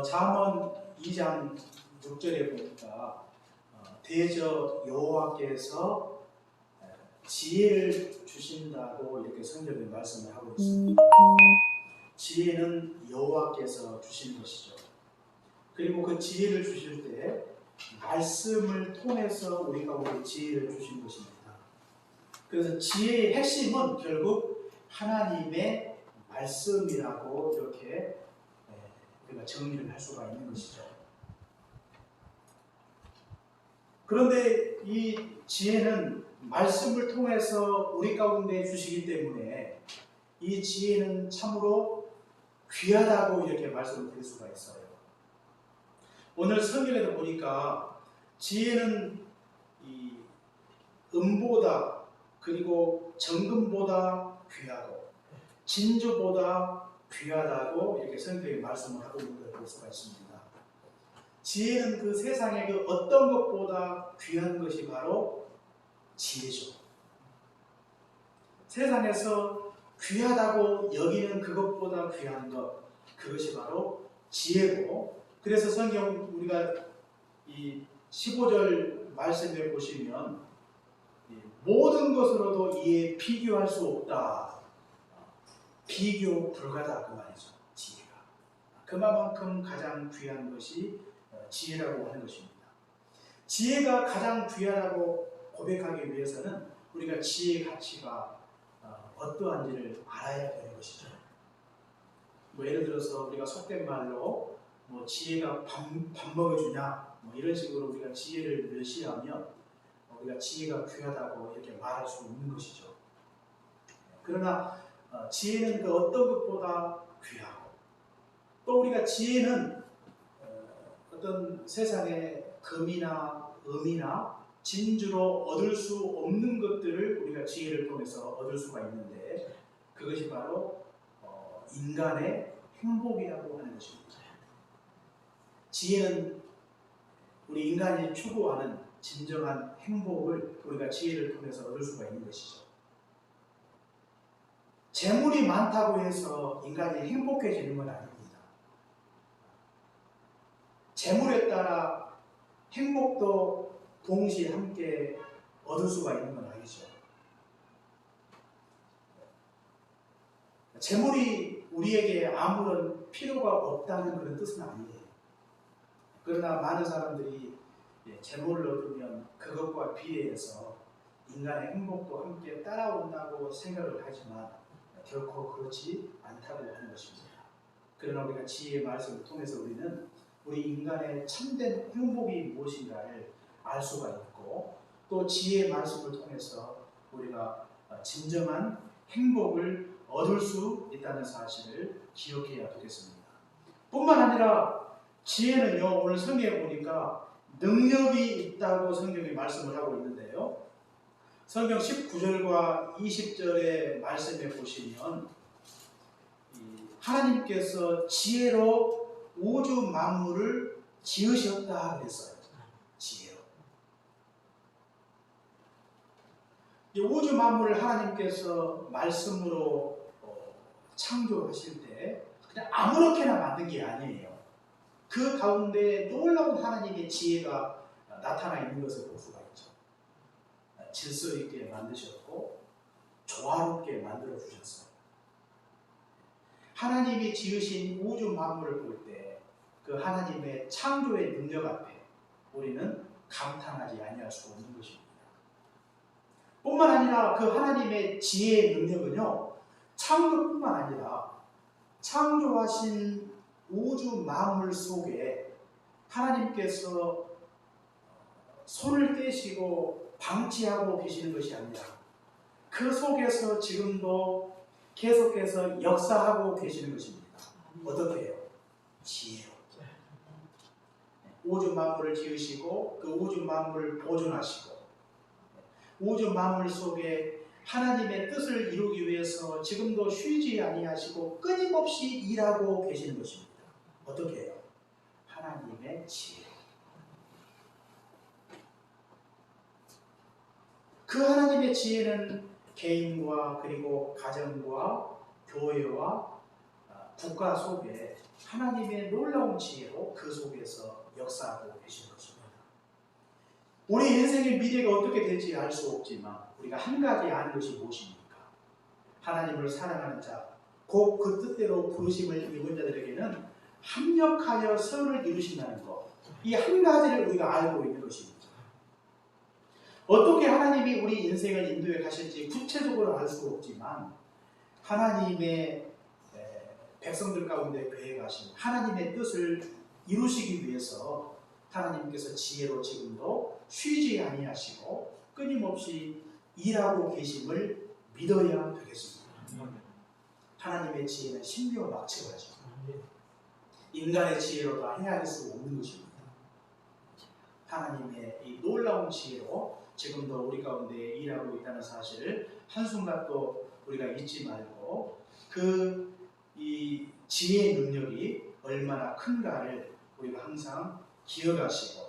잠언 2장 6절에 보니까 대저 여호와께서 지혜를 주신다고 이렇게 성경에 말씀을 하고 있습니다. 지혜는 여호와께서 주신 것이죠. 그리고 그 지혜를 주실 때 말씀을 통해서 우리가 우리 지혜를 주신 것입니다. 그래서 지혜의 핵심은 결국 하나님의 말씀이라고 이렇게 우리가 정리를 할 수가 있는 것이죠. 그런데 이 지혜는 말씀을 통해서 우리 가운데 주시기 때문에 이 지혜는 참으로 귀하다고 이렇게 말씀을 드릴 수가 있어요. 오늘 성경에도 보니까 지혜는 이 은보다 그리고 정금보다 귀하고 진주보다 귀하다고 이렇게 성경에 말씀을 하고 있는 걸 볼 수가 있습니다. 지혜는 그 세상의 그 어떤 것보다 귀한 것이 바로 지혜죠. 세상에서 귀하다고 여기는 그것보다 귀한 것, 그것이 바로 지혜고, 그래서 성경 우리가 이 15절 말씀에 보시면 모든 것으로도 이에 비교할 수 없다. 비교 불가다 그 말이죠. 지혜가. 그만큼 가장 귀한 것이 지혜라고 하는 것입니다. 지혜가 가장 귀하다고 고백하기 위해서는 우리가 지혜의 가치가 어떠한지를 알아야 되는 것이죠. 예를 들어서 우리가 속된 말로 지혜가 밥 먹여주냐 이런 식으로 우리가 지혜를 멸시하면 우리가 지혜가 귀하다고 이렇게 말할 수 없는 것이죠. 그러나 지혜는 그 어떤 것보다 귀하고, 또 우리가 지혜는 어떤 세상의 금이나 음이나 진주로 얻을 수 없는 것들을 우리가 지혜를 통해서 얻을 수가 있는데, 그것이 바로 인간의 행복이라고 하는 것입니다. 지혜는 우리 인간이 추구하는 진정한 행복을 우리가 지혜를 통해서 얻을 수가 있는 것이죠. 재물이 많다고 해서 인간이 행복해지는 건 아닙니다. 재물에 따라 행복도 동시에 함께 얻을 수가 있는 건 아니죠. 재물이 우리에게 아무런 필요가 없다는 그런 뜻은 아니에요. 그러나 많은 사람들이 재물을 얻으면 그것과 비례해서 인간의 행복도 함께 따라온다고 생각을 하지만 결코 그렇지 않다고 하는 것입니다. 그러나 우리가 지혜의 말씀을 통해서 우리는 우리 인간의 참된 행복이 무엇인가를 알 수가 있고, 또 지혜의 말씀을 통해서 우리가 진정한 행복을 얻을 수 있다는 사실을 기억해야 되겠습니다. 뿐만 아니라 지혜는요, 오늘 성경에 보니까 능력이 있다고 성경이 말씀을 하고 있는데요. 성경 19절과 20절의 말씀에 보시면 하나님께서 지혜로 우주 만물을 지으셨다 그랬어요. 지혜로. 이 우주 만물을 하나님께서 말씀으로 창조하실 때 그냥 아무렇게나 만든 게 아니에요. 그 가운데 놀라운 하나님의 지혜가 나타나 있는 것을 볼 수가 있죠. 질서 있게 만드셨고 조화롭게 만들어 주셨어요. 하나님이 지으신 우주 만물을 볼 때 그 하나님의 창조의 능력 앞에 우리는 감탄하지 아니할 수 없는 것입니다. 뿐만 아니라 그 하나님의 지혜의 능력은요, 창조뿐만 아니라 창조하신 우주 만물 속에 하나님께서 손을 떼시고 방치하고 계시는 것이 아니라 그 속에서 지금도 계속해서 역사하고 계시는 것입니다. 어떻게 해요? 지혜로. 우주 만물을 지으시고 그 우주 만물을 보존하시고 우주 만물 속에 하나님의 뜻을 이루기 위해서 지금도 쉬지 아니하시고 끊임없이 일하고 계시는 것입니다. 어떻게 해요? 하나님의 지혜. 그 하나님의 지혜는 개인과 그리고 가정과 교회와 국가 속에 하나님의 놀라운 지혜로 그 속에서 역사하고 계시는 것입니다. 우리 인생의 미래가 어떻게 될지 알 수 없지만 우리가 한 가지 아는 것이 무엇입니까? 하나님을 사랑하는 자, 곧 그 뜻대로 부르심을 입은 자들에게는 합력하여 선을 이루신다는 것, 이 한 가지를 우리가 알고 있는 것입니다. 어떻게 하나님이 우리 인생을 인도해 가실지 구체적으로 알 수 없지만 하나님의 백성들 가운데 계획하신 하나님의 뜻을 이루시기 위해서 하나님께서 지혜로 지금도 쉬지 아니하시고 끊임없이 일하고 계심을 믿어야 되겠습니다. 하나님의 지혜는 신비와 막측하죠. 인간의 지혜로 다 헤아릴 수 없는 것입니다. 하나님의 이 놀라운 지혜로 지금도 우리 가운데 일하고 있다는 사실을 한순간도 우리가 잊지 말고 이 지혜의 능력이 얼마나 큰가를 우리가 항상 기억하시고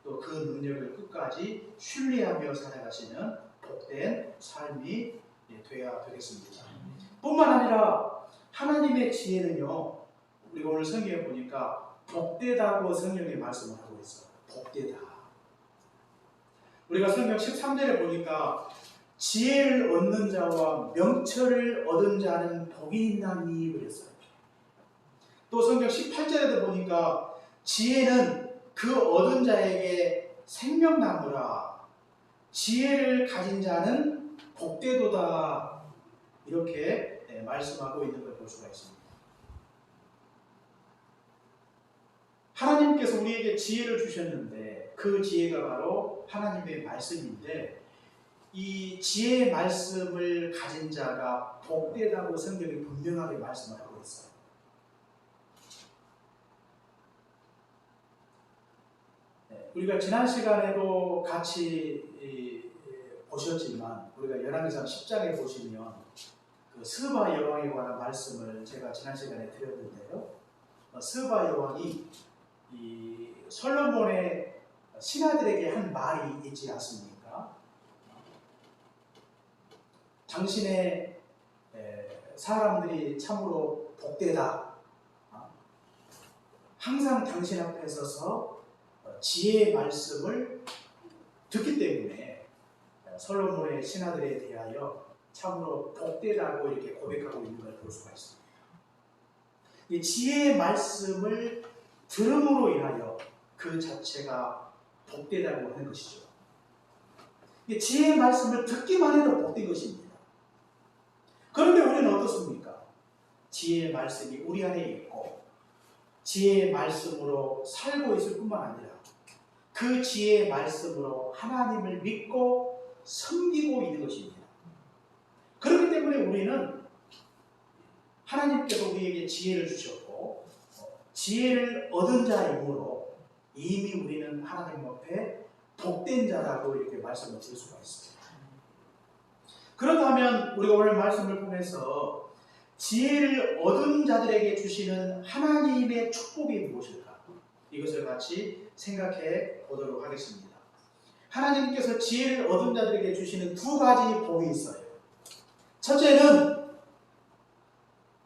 또 그 능력을 끝까지 신뢰하며 살아가시는 복된 삶이 되어야 되겠습니다. 뿐만 아니라 하나님의 지혜는요, 우리가 오늘 성경에 보니까 복되다고 성경에 말씀을 하고 있어요. 복되다. 우리가 성경 13절에 보니까 지혜를 얻는 자와 명철을 얻은 자는 복이 있나니 그랬어요. 또 성경 18절에도 보니까 지혜는 그 얻은 자에게 생명나무라, 지혜를 가진 자는 복되도다, 이렇게 말씀하고 있는 걸 볼 수가 있습니다. 하나님께서 우리에게 지혜를 주셨는데 그 지혜가 바로 하나님의 말씀인데 이 지혜의 말씀을 가진 자가 복되다고 성경이 분명하게 말씀을 하고 있어요. 우리가 지난 시간에도 같이 보셨지만 우리가 열왕기상 10장에 보시면 그 스바 여왕에 관한 말씀을 제가 지난 시간에 드렸는데요. 스바 여왕이 이 솔로몬의 신하들에게 한 말이 있지 않습니까? 당신의 사람들이 참으로 복되다. 항상 당신 앞에 서서 지혜의 말씀을 듣기 때문에 솔로몬의 신하들에 대하여 참으로 복되다고 이렇게 고백하고 있는 걸 볼 수가 있습니다. 이 지혜의 말씀을 들음으로 인하여 그 자체가 복되다고 하는 것이죠. 이 지혜의 말씀을 듣기만 해도 복된 것입니다. 그런데 우리는 어떻습니까? 지혜의 말씀이 우리 안에 있고 지혜의 말씀으로 살고 있을 뿐만 아니라 그 지혜의 말씀으로 하나님을 믿고 섬기고 있는 것입니다. 그렇기 때문에 우리는 하나님께서 우리에게 지혜를 주셨고 지혜를 얻은 자이므로 이미 우리는 하나님 앞에 복된 자라고 이렇게 말씀을 드릴 수가 있습니다. 그렇다면 우리가 오늘 말씀을 통해서 지혜를 얻은 자들에게 주시는 하나님의 축복이 무엇일까? 이것을 같이 생각해 보도록 하겠습니다. 하나님께서 지혜를 얻은 자들에게 주시는 두 가지 복이 있어요. 첫째는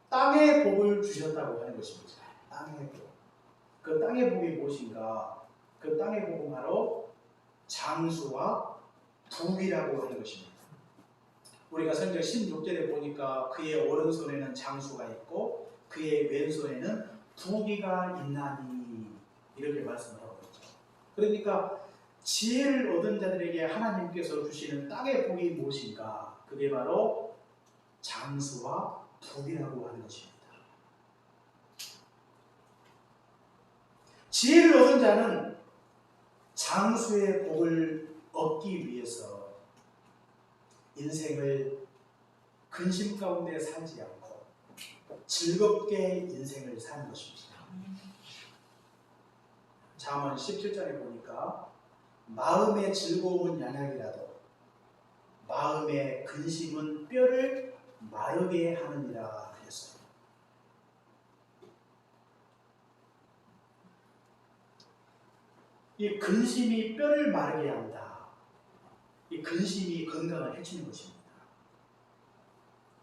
땅의 복을 주셨다고 하는 것입니다. 땅의 복. 그 땅의 복이 무엇인가? 그 땅의 복은 바로 장수와 부귀라고 하는 것입니다. 우리가 성경 16절에 보니까 그의 오른손에는 장수가 있고 그의 왼손에는 부귀가 있나니 이렇게 말씀을 하고 있죠. 그러니까 지혜를 얻은 자들에게 하나님께서 주시는 땅의 복이 무엇인가? 그게 바로 장수와 부귀라고 하는 것입니다. 지혜를 얻은 자는 장수의 복을 얻기 위해서 인생을 근심 가운데 살지 않고 즐겁게 인생을 사는 것입니다. 잠언 17장에 보니까 마음의 즐거움은 양약이라도 마음의 근심은 뼈를 마르게 하느니라 그랬어요. 이 근심이 뼈를 마르게 한다. 이 근심이 건강을 해치는 것입니다.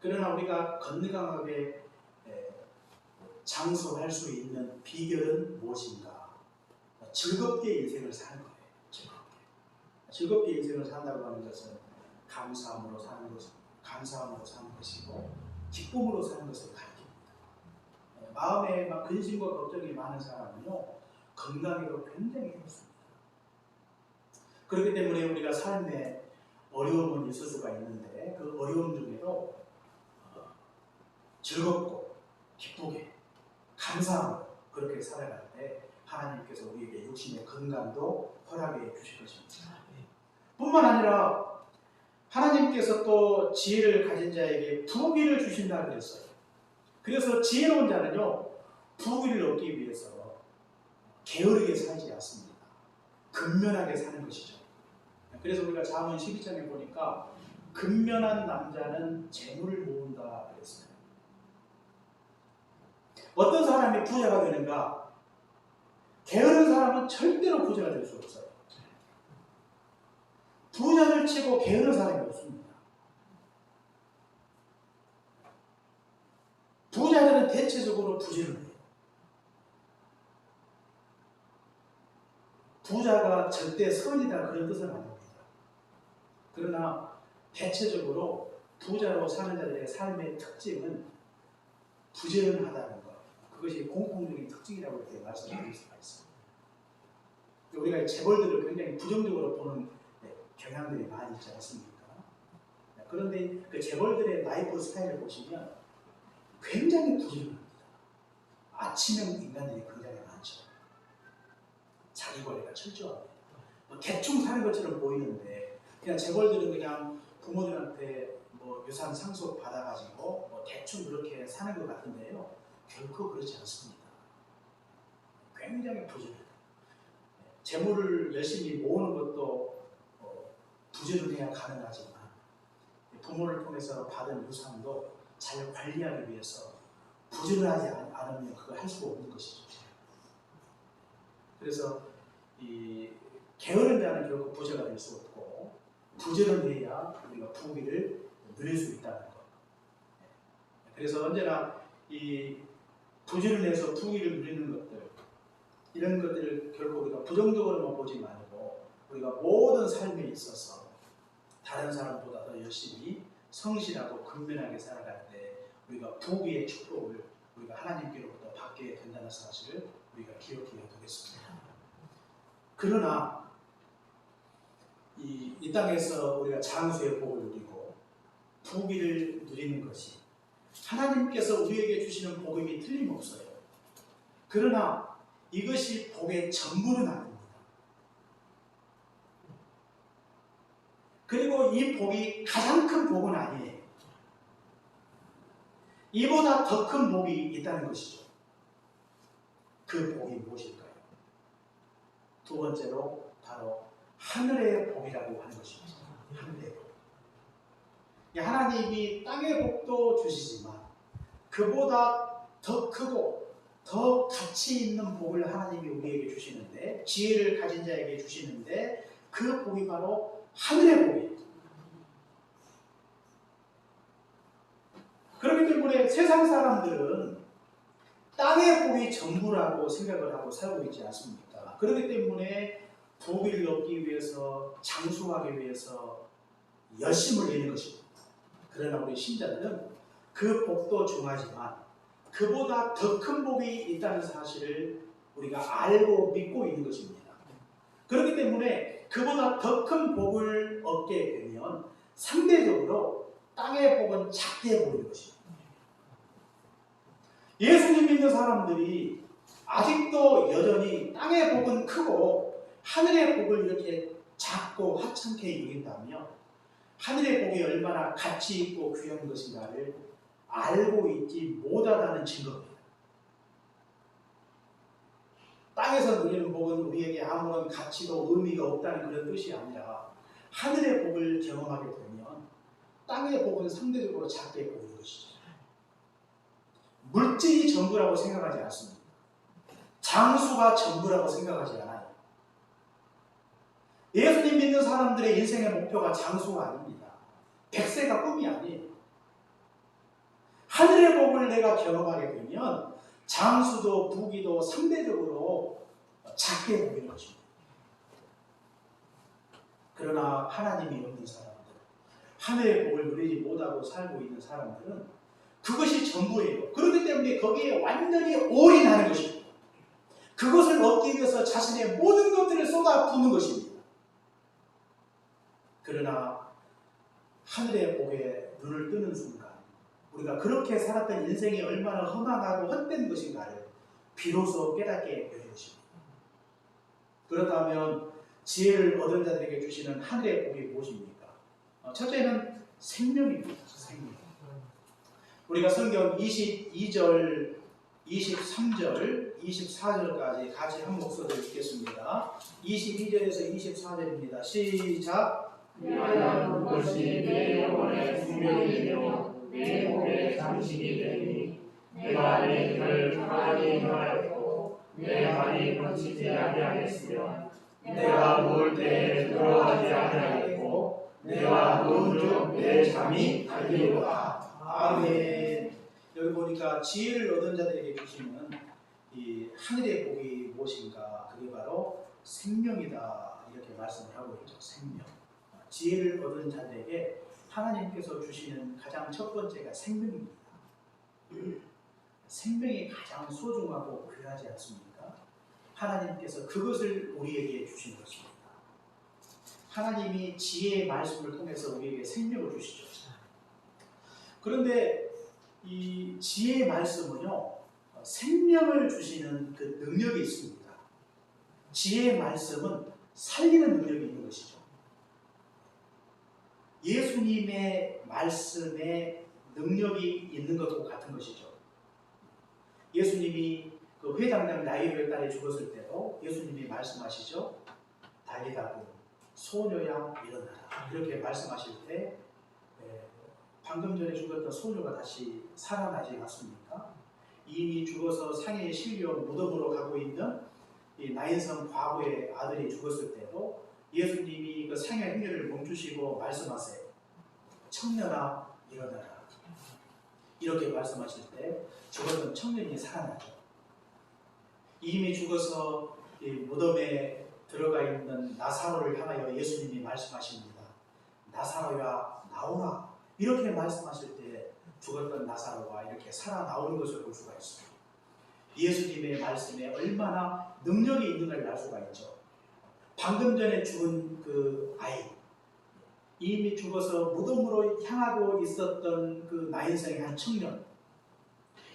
그러나 우리가 건강하게 장수할 수 있는 비결은 무엇인가? 즐겁게 인생을 사는 거예요. 즐겁게 인생을 산다고 하는 것은 감사함으로 사는 것이고 기쁨으로 사는 것을 가르칩니다. 마음에 막 근심과 걱정이 많은 사람은요, 건강에도 굉장히 힘듭니다. 그렇기 때문에 우리가 삶에 어려움은 있을 수가 있는데 그 어려움 중에도 즐겁고 기쁘게 감사함으로 그렇게 살아갈 때 하나님께서 우리에게 육신의 건강도 허락해 주실 것입니다. 뿐만 아니라 하나님께서 또 지혜를 가진 자에게 부귀를 주신다 그랬어요. 그래서 지혜로운 자는요, 부귀를 얻기 위해서 게으르게 살지 않습니다. 근면하게 사는 것이죠. 그래서 우리가 잠언 12장에 보니까 근면한 남자는 재물을 모은다 그랬어요. 어떤 사람이 부자가 되는가? 게으른 사람은 절대로 부자가 될 수 없어요. 부자를 치고 게으른 사람이 없습니다. 부자들은 대체적으로 부지런해요. 부자가 절대 선이다 그런 뜻은 아닙니다. 그러나 대체적으로 부자로 사는 자들의 삶의 특징은 부지런하다는 것, 그것이 공통적인 특징이라고 이렇게 말씀드릴 수가 있습니다. 우리가 재벌들을 굉장히 부정적으로 보는 경향들이 많이 있지 않습니까? 그런데 그 재벌들의 라이프 스타일을 보시면 굉장히 부지런합니다. 아침형 인간들이 굉장히 많죠. 자기 관리가 철저합니다. 대충 사는 것처럼 보이는데 그냥 재벌들은 그냥 부모들한테 유산 상속 받아가지고 대충 그렇게 사는 것 같은데요, 결코 그렇지 않습니다. 굉장히 부지런해요. 재물을 열심히 모으는 것도 부지런해야 가능하지만 부모를 통해서 받은 유산도 잘 관리하기 위해서 부지런하지 않으면 그걸 할 수가 없는 것이죠. 그래서 이 게으른 자는 결국 부자가 될 수 없고 부지런해야 우리가 부귀를 누릴 수 있다는 것. 그래서 언제나 이 부지런해서 부귀를 누리는 것들, 이런 것들을 결국 우리가 부정적으로만 보지 말고 우리가 모든 삶에 있어서 다른 사람보다 더 열심히 성실하고 근면하게 살아갈 때 우리가 부귀의 축복을 우리가 하나님께로부터 받게 된다는 사실을 우리가 기억해야 되겠습니다. 그러나 이 땅에서 우리가 장수의 복을 누리고 부귀를 누리는 것이 하나님께서 우리에게 주시는 복음이 틀림없어요. 그러나 이것이 복의 전부는 아닙니다. 그리고 이 복이 가장 큰 복은 아니에요. 이보다 더 큰 복이 있다는 것이죠. 그 복이 무엇일까요? 두 번째로 바로 하늘의 복이라고 하는 것입니다. 하늘의 복. 하나님이 땅의 복도 주시지만 그보다 더 크고 더 가치 있는 복을 하나님이 우리에게 주시는데, 지혜를 가진 자에게 주시는데 그 복이 바로 하늘의 복이에요. 그렇기 때문에 세상 사람들은 땅의 복이 전부라고 생각을 하고 살고 있지 않습니까? 그렇기 때문에 복을 얻기 위해서, 장수하기 위해서 열심을 내는 것입니다. 그러나 우리 신자들은 그 복도 중하지만 그보다 더 큰 복이 있다는 사실을 우리가 알고 믿고 있는 것입니다. 그렇기 때문에 그보다 더 큰 복을 얻게 되면 상대적으로 땅의 복은 작게 보이는 것입니다. 예수님 믿는 사람들이 아직도 여전히 땅의 복은 크고 하늘의 복을 이렇게 작고 하찮게 여긴다면 하늘의 복이 얼마나 가치 있고 귀한 것인가를 알고 있지 못하다는 증거입니다. 땅에서 누리는 복은 우리에게 아무런 가치도 의미가 없다는 그런 뜻이 아니라 하늘의 복을 경험하게 되면 땅의 복은 상대적으로 작게 보이는 것이죠. 물질이 전부라고 생각하지 않습니다. 장수가 전부라고 생각하지 않아요. 예수님 믿는 사람들의 인생의 목표가 장수가 아닙니다. 백세가 꿈이 아니에요. 하늘의 복을 내가 경험하게 되면 장수도 부귀도 상대적으로 작게 보이는 것입니다. 그러나 하나님이 없는 사람들, 하늘의 복을 누리지 못하고 살고 있는 사람들은 그것이 전부예요. 그렇기 때문에 거기에 완전히 올인하는 것입니다. 그것을 얻기 위해서 자신의 모든 것들을 쏟아붓는 것입니다. 그러나 하늘의 복에 눈을 뜨는 순간 우리가 그렇게 살았던 인생이 얼마나 험한하고 헛된 것인가를 비로소 깨닫게 되는 것입니다. 그렇다면 지혜를 얻은 자들에게 주시는 하늘의 복이 무엇입니까? 첫째는 생명입니다. 생명. 우리가 성경 22절, 23절, 24절까지 같이 한 목소리를 읽겠습니다. 22절에서 24절입니다. 시작! 왜냐하면 그것이 내 영혼의 생명이며 내 몸의 장식이 되니 내가 내 혀를 가만히 행하였고 내 발이 거치지 아니하겠으며 내가 누울 때에 들어가지 아니하겠고 내가 누운 중 내 잠이 달리로다. 아멘. 여기 보니까 지혜를 얻은 자들에게 주시는 이 하늘의 복이 무엇인가? 그게 바로 생명이다. 이렇게 말씀을 하고 있죠. 생명. 지혜를 얻은 자들에게 하나님께서 주시는 가장 첫 번째가 생명입니다. 생명이 가장 소중하고 귀하지 않습니까? 하나님께서 그것을 우리에게 주신 것입니다. 하나님이 지혜의 말씀을 통해서 우리에게 생명을 주시죠. 그런데 이 지혜의 말씀은요, 생명을 주시는 그 능력이 있습니다. 지혜의 말씀은 살리는 능력이 있는 것이죠. 예수님의 말씀에 능력이 있는 것과 같은 것이죠. 예수님이 그 회당장 나이로의 딸이 죽었을 때도 예수님이 말씀하시죠. 달리다고 소녀야 일어나라. 이렇게 말씀하실 때 방금 전에 죽었던 소녀가 다시 살아나지 않습니까? 이미 죽어서 상해에 실려 무덤으로 가고 있는 이 나인성 과부의 아들이 죽었을 때도 예수님이 그 상해 행렬을 멈추시고 말씀하세요. 청년아 일어나라. 이렇게 말씀하실 때 죽었던 청년이 살아나죠. 이미 죽어서 이 무덤에 들어가 있는 나사로를 향하여 예수님이 말씀하십니다. 나사로야 나오라. 이렇게 말씀하실 때 죽었던 나사로가 이렇게 살아나오는 것을 볼 수가 있습니다. 예수님의 말씀에 얼마나 능력이 있는가를 알 수가 있죠. 방금 전에 죽은 그 아이, 이미 죽어서 무덤으로 향하고 있었던 그 나인성의 한 청년,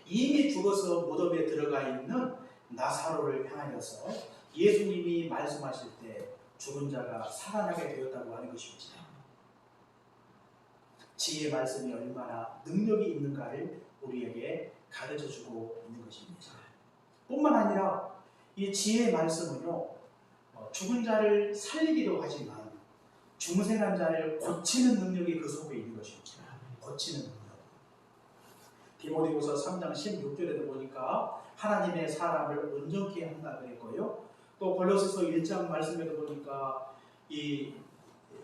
이미 죽어서 무덤에 들어가 있는 나사로를 향하여서 예수님이 말씀하실 때 죽은 자가 살아나게 되었다고 하는 것입니다. 지혜의 말씀이 얼마나 능력이 있는가를 우리에게 가르쳐주고 있는 것입니다. 뿐만 아니라 이 지혜의 말씀은요, 죽은 자를 살리기도 하지만 중생한 자를 고치는 능력이 그 속에 있는 것입니다. 고치는 능력. 디모데후서 3장 16절에도 보니까 하나님의 사람을 온전케 한다 그랬고요. 또 골로새서 1장 말씀에도 보니까 이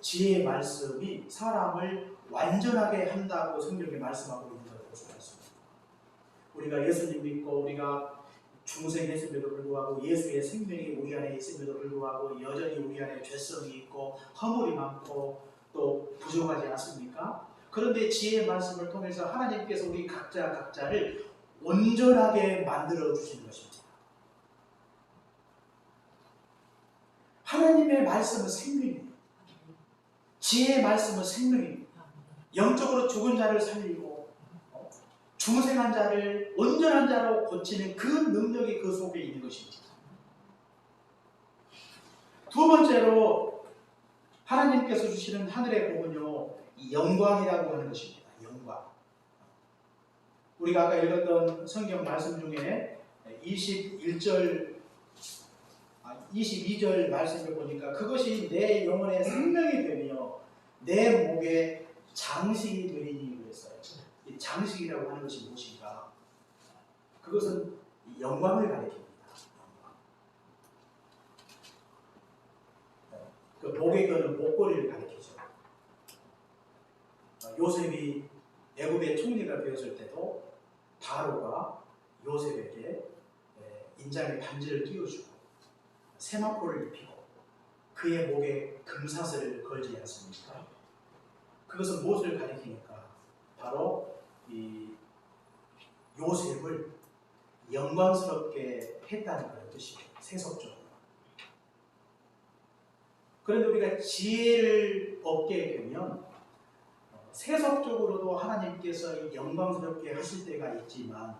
지혜의 말씀이 사람을 완전하게 한다고 성경에 말씀하고 있는 것을 볼 수가 있습니다. 우리가 예수님 믿고 우리가 중생했음에도 불구하고 예수의 생명이 우리 안에 있음에도 불구하고 여전히 우리 안에 죄성이 있고 허물이 많고 또 부족하지 않습니까? 그런데 지혜의 말씀을 통해서 하나님께서 우리 각자를 온전하게 만들어 주시는 것입니다. 하나님의 말씀은 생명입니다. 지혜의 말씀은 생명입니다. 영적으로 죽은 자를 살리고 중생한 자를 온전한 자로 고치는 그 능력이 그 속에 있는 것입니다. 두 번째로 하나님께서 주시는 하늘의 복은요, 영광이라고 하는 것입니다. 영광. 우리가 아까 읽었던 성경 말씀 중에 22절 말씀을 보니까 그것이 내 영혼의 생명이 되며 내 목에 장식이 되리니 그랬어요. 이 장식이라고 하는 것이 무엇인가? 그것은 영광을 가리킵니다. 그 목에 거는 목걸이를 가리키죠. 요셉이 애굽의 총리가 되었을 때도 바로가 요셉에게 인장에 반지를 끼워주고 세마포를 입히고 그의 목에 금사슬을 걸지 않습니까? 그것은 무엇을 가리키니까 바로 이 요셉을 영광스럽게 했다는 그런 뜻이에요. 세속적으로. 그런데 우리가 지혜를 얻게 되면 세속적으로도 하나님께서 영광스럽게 하실 때가 있지만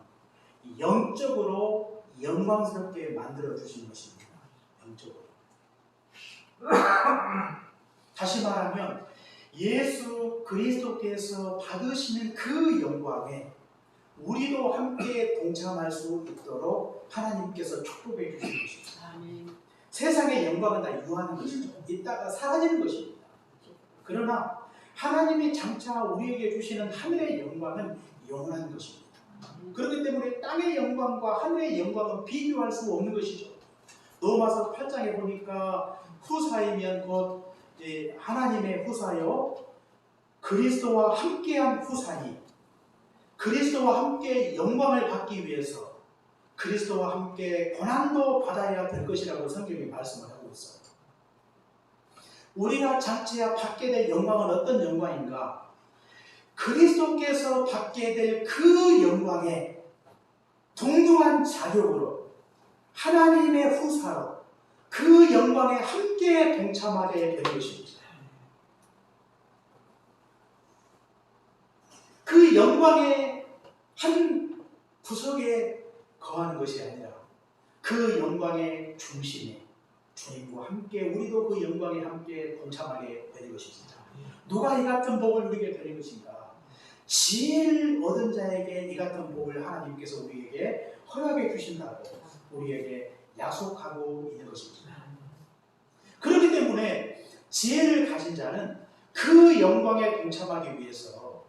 영적으로 영광스럽게 만들어 주신 것입니다. 영적으로. 다시 말하면 예수 그리스도께서 받으시는 그 영광에 우리도 함께 동참할 수 있도록 하나님께서 축복해 주신 것입니다. 아멘. 세상의 영광은 다 유하는 것이죠. 이따가 사라지는 것입니다. 그러나 하나님이 장차 우리에게 주시는 하늘의 영광은 영원한 것입니다. 그렇기 때문에 땅의 영광과 하늘의 영광은 비교할 수 없는 것이죠. 로마서 8장에 보니까 후사이면 곧 하나님의 후사요 그리스도와 함께한 후사니 그리스도와 함께 영광을 받기 위해서 그리스도와 함께 고난도 받아야 될 것이라고 성경이 말씀을 하고 있어요. 우리가 장차 받게 될 영광은 어떤 영광인가? 그리스도께서 받게 될 그 영광에 동등한 자격으로 하나님의 후사로 그 영광에 함께 동참하게 되는 것입니다. 그 영광의 한 구석에 거하는 것이 아니라 그 영광의 중심에 주님과 함께 우리도 그 영광에 함께 동참하게 되는 것입니다. 누가 이 같은 복을 누리게 되는 것인가? 지혜를 얻은 자에게 이 같은 복을 하나님께서 우리에게 허락해 주신다고 우리에게 약속하고 있는 것입니다. 그렇기 때문에 지혜를 가진 자는 그 영광에 동참하기 위해서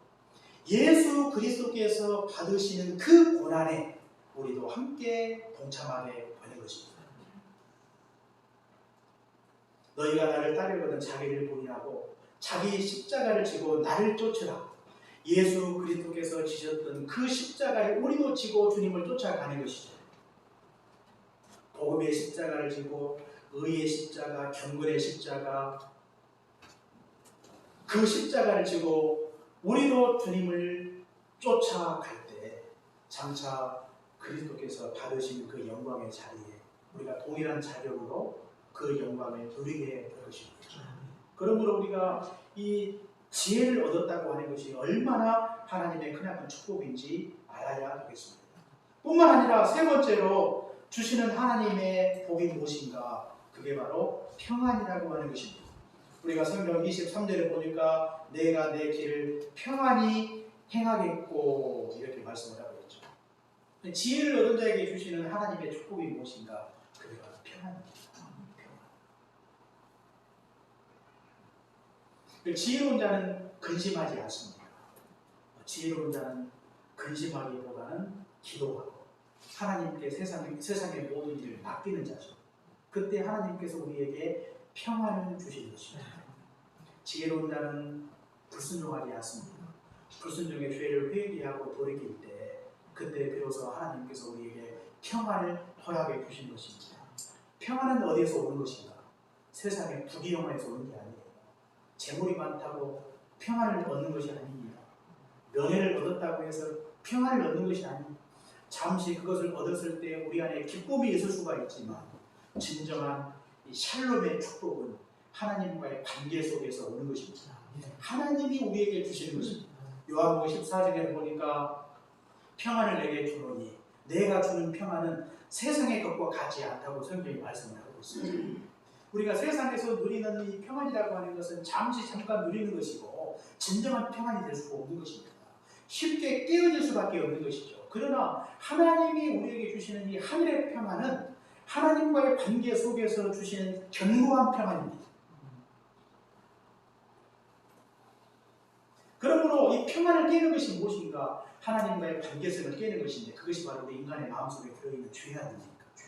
예수 그리스도께서 받으시는 그 고난에 우리도 함께 동참하게 되는 것입니다. 너희가 나를 따르거든 자기를 부인하고 자기 십자가를 지고 나를 쫓으라. 예수 그리스도께서 지셨던 그 십자가를 우리도 지고 주님을 쫓아가는 것이죠. 복음의 십자가를 지고 의의 십자가, 경건의 십자가 그 십자가를 지고 우리도 주님을 쫓아갈 때 장차 그리스도께서 받으시는 그 영광의 자리에 우리가 동일한 자격으로 그 영광을 누리게 될 것입니다. 그러므로 우리가 이 지혜를 얻었다고 하는 것이 얼마나 하나님의 크나큰 축복인지 알아야 되겠습니다. 뿐만 아니라 세 번째로 주시는 하나님의 복이 무엇인가? 그게 바로 평안이라고 하는 것입니다. 우리가 성경 23절에 보니까 내가 내 길을 평안히 행하겠고 이렇게 말씀을 하고 있죠. 지혜를 얻은 자에게 주시는 하나님의 축복이 무엇인가? 그게 바로 평안입니다. 지혜로운 자는 근심하지 않습니다. 지혜로운 자는 근심하기보다는 기도하고 하나님께 세상의 모든 일을 맡기는 자죠. 그때 하나님께서 우리에게 평안을 주시는 것입니다. 지혜로운 자는 불순종하지 않습니다. 불순종의 죄를 회개하고 돌이킬 때 그때 비로소 하나님께서 우리에게 평안을 허락해 주신 것입니다. 평안은 어디에서 오는 것인가? 세상의 부귀영화에서 오는 게 아니에요. 재물이 많다고 평안을 얻는 것이 아닙니다. 명예를 얻었다고 해서 평안을 얻는 것이 아닙니다. 잠시 그것을 얻었을 때 우리 안에 기쁨이 있을 수가 있지만 진정한 이 샬롬의 축복은 하나님과의 관계 속에서 오는 것입니다. 하나님이 우리에게 주시는 것입니다. 요한복음 14장에 보니까 평안을 내게 주노니 내가 주는 평안은 세상의 것과 같지 않다고 성경이 말씀을 하고 있습니다. 우리가 세상에서 누리는 이 평안이라고 하는 것은 잠깐 누리는 것이고 진정한 평안이 될 수가 없는 것입니다. 쉽게 깨어질 수밖에 없는 것이죠. 그러나 하나님이 우리에게 주시는 이 하늘의 평안은 하나님과의 관계 속에서 주시는 견고한 평안입니다. 그러므로 이 평안을 깨는 것이 무엇인가? 하나님과의 관계성을 깨는 것인데 그것이 바로 우리 인간의 마음속에 들어있는 죄 아닙니까? 죄.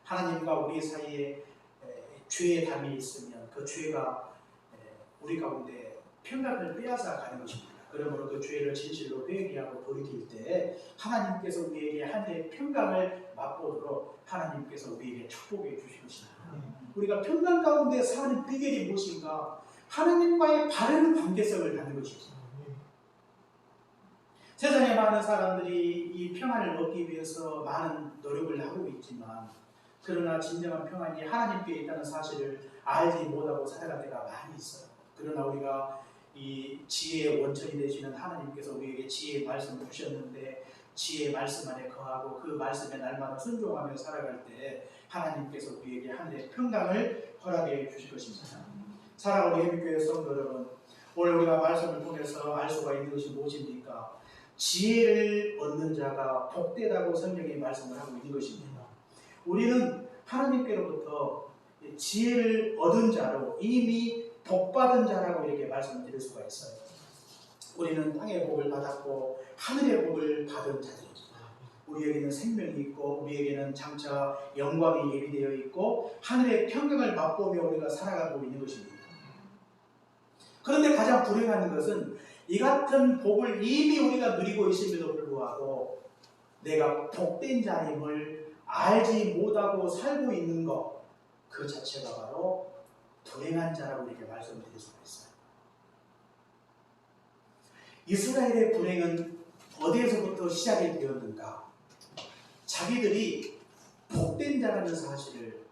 하나님과 우리 사이에 죄의 담이 있으면 그 죄가 우리 가운데 평안을 빼앗아 가는 것입니다. 그러므로 그 죄를 진실로 회개하고 돌이킬 때 하나님께서 우리에게 한 해의 평강을 맛보도록 하나님께서 우리에게 축복해 주실 것입니다. 우리가 평강 가운데 사는 비결이 무엇인가? 하나님과의 바른 관계성을 갖는 것이죠. 세상에 많은 사람들이 이 평안을 얻기 위해서 많은 노력을 하고 있지만 그러나 진정한 평안이 하나님께 있다는 사실을 알지 못하고 살아갈 때가 많이 있어요. 그러나 우리가 이 지혜의 원천이 되시는 하나님께서 우리에게 지혜의 말씀을 주셨는데 지혜의 말씀 안에 거하고 그 말씀에 날마다 순종하며 살아갈 때 하나님께서 우리에게 하늘의 평강을 허락해 주실 것입니다. 사랑하는 예비교회 성도 여러분, 오늘 우리가 말씀을 통해서 알 수가 있는 것이 무엇입니까? 지혜를 얻는 자가 복되다고 성경이 말씀을 하고 있는 것입니다. 우리는 하나님께로부터 지혜를 얻은 자로 이미 복받은 자라고 이렇게 말씀드릴 수가 있어요. 우리는 땅의 복을 받았고 하늘의 복을 받은 자들입니다. 우리에게는 생명이 있고 우리에게는 장차 영광이 예비되어 있고 하늘의 평강을 맛보며 우리가 살아가고 있는 것입니다. 그런데 가장 불행한 것은 이 같은 복을 이미 우리가 누리고 있음에도 불구하고 내가 복된 자임을 알지 못하고 살고 있는 것, 그 자체가 바로 불행한 자라고 이렇게 말씀드릴 수가 있어요. 이스라엘의 불행은 어디에서부터 시작이 되었는가? 자기들이 복된 자라는 사실을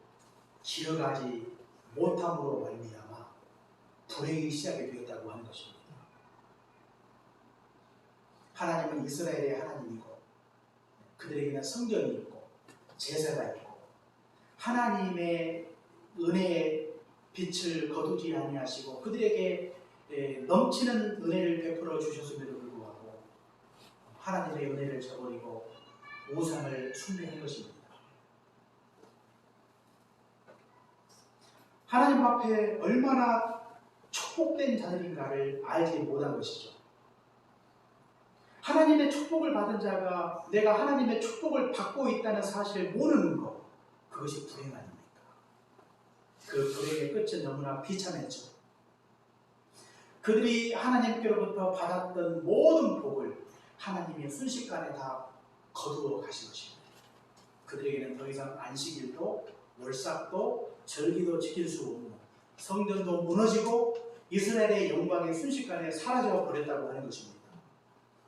기억하지 못함으로 말미암아 불행이 시작이 되었다고 하는 것입니다. 하나님은 이스라엘의 하나님이고 그들에게는 성전이 있고 제사가 있고 하나님의 은혜의 빛을 거두지 아니하시고 그들에게 넘치는 은혜를 베풀어 주셨음에도 불구하고 하나님의 은혜를 저버리고 우상을 숭배한 것입니다. 하나님 앞에 얼마나 축복된 자들인가를 알지 못한 것이죠. 하나님의 축복을 받은 자가 내가 하나님의 축복을 받고 있다는 사실을 모르는 것, 그것이 불행 아닙니까? 그 불행의 끝은 너무나 비참했죠. 그들이 하나님께로부터 받았던 모든 복을 하나님이 순식간에 다 거두어 가신 것입니다. 그들에게는 더 이상 안식일도 월삭도 절기도 지킬 수 없는, 성전도 무너지고 이스라엘의 영광이 순식간에 사라져 버렸다고 하는 것입니다.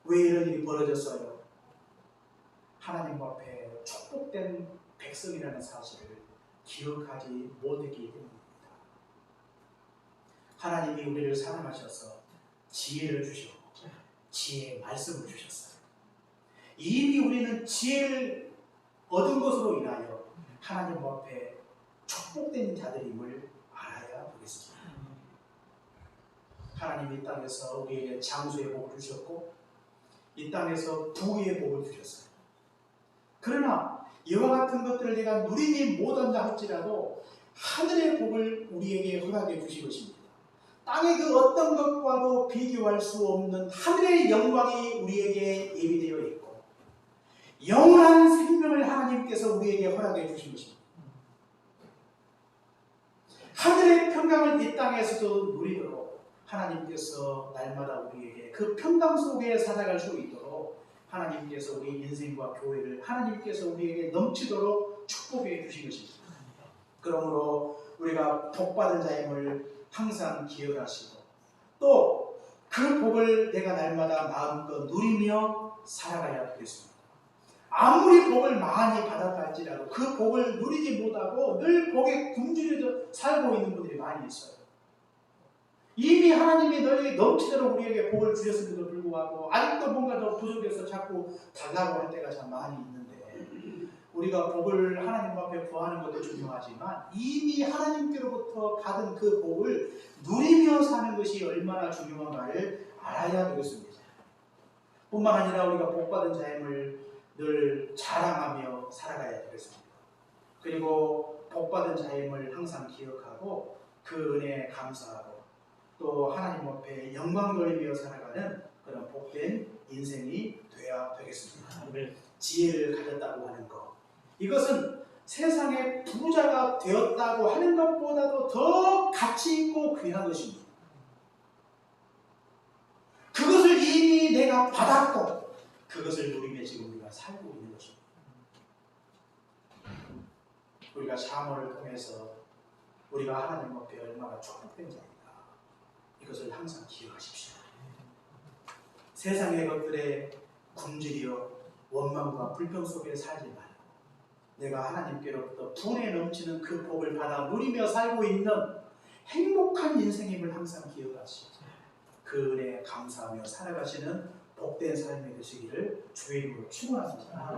왜 이런 일이 벌어졌어요? 하나님 앞에 축복된 백성이라는 사실을 기억하지 못했기 때문입니다. 하나님이 우리를 사랑하셔서 지혜를 주시고 지혜의 말씀을 주셨어요. 이미 우리는 지혜를 얻은 것으로 인하여 하나님 앞에 축복된 자들임을 알아야 되겠습니다. 하나님이 이 땅에서 우리에게 장수의 복을 주셨고 이 땅에서 부의 복을 주셨어요. 그러나 이와 같은 것들을 내가 누리지 못한다 할지라도 하늘의 복을 우리에게 허락해 주신 것입니다. 땅의 그 어떤 것과도 비교할 수 없는 하늘의 영광이 우리에게 예비되어 있고 영원한 생명을 하나님께서 우리에게 허락해 주신 것입니다. 하늘의 평강을 이 땅에서도 누리도록 하나님께서 날마다 우리에게 그 평강 속에 살아갈 수 있도록 하나님께서 우리 인생과 교회를 하나님께서 우리에게 넘치도록 축복해 주신 것입니다. 그러므로 우리가 복받은 자임을 항상 기억하시고 또 그 복을 내가 날마다 마음껏 누리며 살아가야 되겠습니다. 아무리 복을 많이 받았다 할지라도 그 복을 누리지 못하고 늘 복에 굶주려 살고 있는 분들이 많이 있어요. 이미 하나님이 너희 넘치도록 우리에게 복을 주셨음에도 불구하고 아직도 뭔가 더 부족해서 자꾸 달라고 할 때가 참 많이 있는데 우리가 복을 하나님 앞에 구하는 것도 중요하지만 이미 하나님께로부터 받은 그 복을 누리며 사는 것이 얼마나 중요한가를 알아야 되겠습니다. 뿐만 아니라 우리가 복받은 자임을 늘 자랑하며 살아가야 되겠습니다. 그리고 복받은 자임을 항상 기억하고 그 은혜에 감사하고 또 하나님 앞에 영광 돌리며 살아가는 그런 복된 인생이 되어야 되겠습니다. 지혜를 가졌다고 하는 것, 이것은 세상에 부자가 되었다고 하는 것보다도 더 가치 있고 귀한 것입니다. 그것을 충분히 내가 받았고 그것을 누리며 지금 우리가 살고 있는 것입니다. 우리가 사모를 통해서 우리가 하나님 앞에 얼마나 축복된 자인가 이것을 항상 기억하십시오. 세상의 것들에 굶주려 원망과 불평 속에 살지 말고 내가 하나님께로부터 분에 넘치는 그 복을 받아 누리며 살고 있는 행복한 인생임을 항상 기억하시고 그 은혜에 감사하며 살아가시는 복된 삶이 되시기를 주의 이름으로 축원합니다.